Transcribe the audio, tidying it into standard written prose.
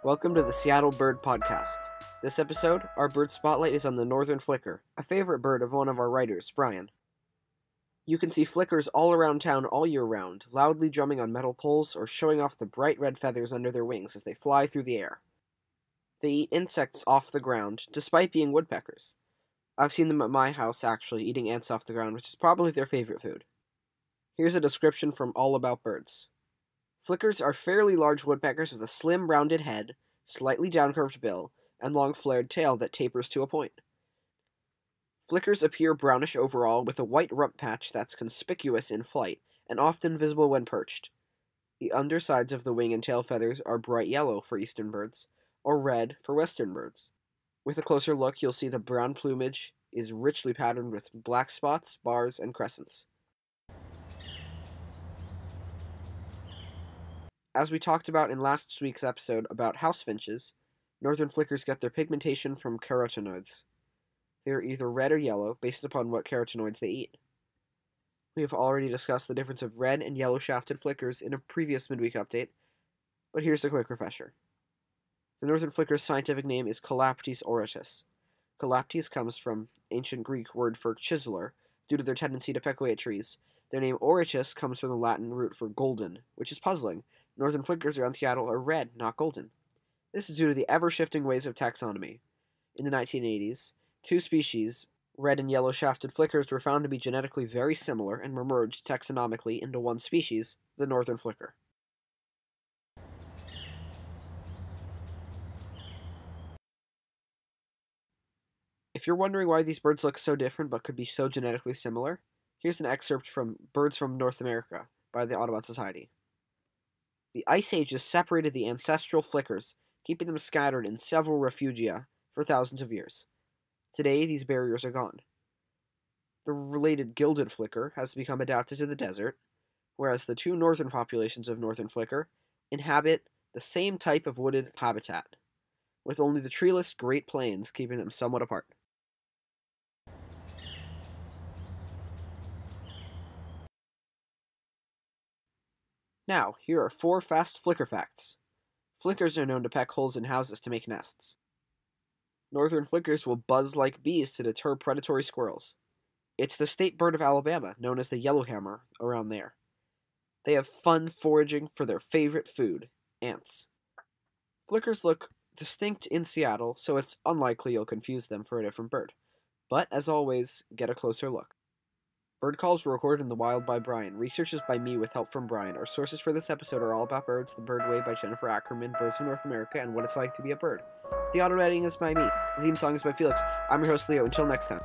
Welcome to the Seattle Bird Podcast. This episode, our bird spotlight is on the northern flicker, a favorite bird of one of our writers, Brian. You can see flickers all around town all year round, loudly drumming on metal poles or showing off the bright red feathers under their wings as they fly through the air. They eat insects off the ground, despite being woodpeckers. I've seen them at my house, actually, eating ants off the ground, which is probably their favorite food. Here's a description from All About Birds. Flickers are fairly large woodpeckers with a slim, rounded head, slightly downcurved bill, and long flared tail that tapers to a point. Flickers appear brownish overall with a white rump patch that's conspicuous in flight and often visible when perched. The undersides of the wing and tail feathers are bright yellow for eastern birds, or red for western birds. With a closer look, you'll see the brown plumage is richly patterned with black spots, bars, and crescents. As we talked about in last week's episode about house finches, northern flickers get their pigmentation from carotenoids. They are either red or yellow, based upon what carotenoids they eat. We have already discussed the difference of red and yellow shafted flickers in a previous midweek update, but here's a quick refresher. The northern flicker's scientific name is Colaptes auratus. Colaptes comes from ancient Greek word for chiseler, due to their tendency to peck away at trees. Their name auratus comes from the Latin root for golden, which is puzzling. Northern flickers around Seattle are red, not golden. This is due to the ever-shifting ways of taxonomy. In the 1980s, two species, red and yellow shafted flickers, were found to be genetically very similar and were merged taxonomically into one species, the northern flicker. If you're wondering why these birds look so different but could be so genetically similar, here's an excerpt from Birds from North America by the Audubon Society. The Ice Ages separated the ancestral flickers, keeping them scattered in several refugia for thousands of years. Today, these barriers are gone. The related gilded flicker has become adapted to the desert, whereas the two northern populations of northern flicker inhabit the same type of wooded habitat, with only the treeless Great Plains keeping them somewhat apart. Now, here are 4 fast flicker facts. Flickers are known to peck holes in houses to make nests. Northern flickers will buzz like bees to deter predatory squirrels. It's the state bird of Alabama, known as the yellowhammer, around there. They have fun foraging for their favorite food, ants. Flickers look distinct in Seattle, so it's unlikely you'll confuse them for a different bird. But, as always, get a closer look. Bird calls were recorded in the wild by Brian. Research is by me with help from Brian. Our sources for this episode are All About Birds, The Bird Way by Jennifer Ackerman, Birds of North America, and What It's Like to Be a Bird. The audio editing is by me. The theme song is by Felix. I'm your host, Leo. Until next time.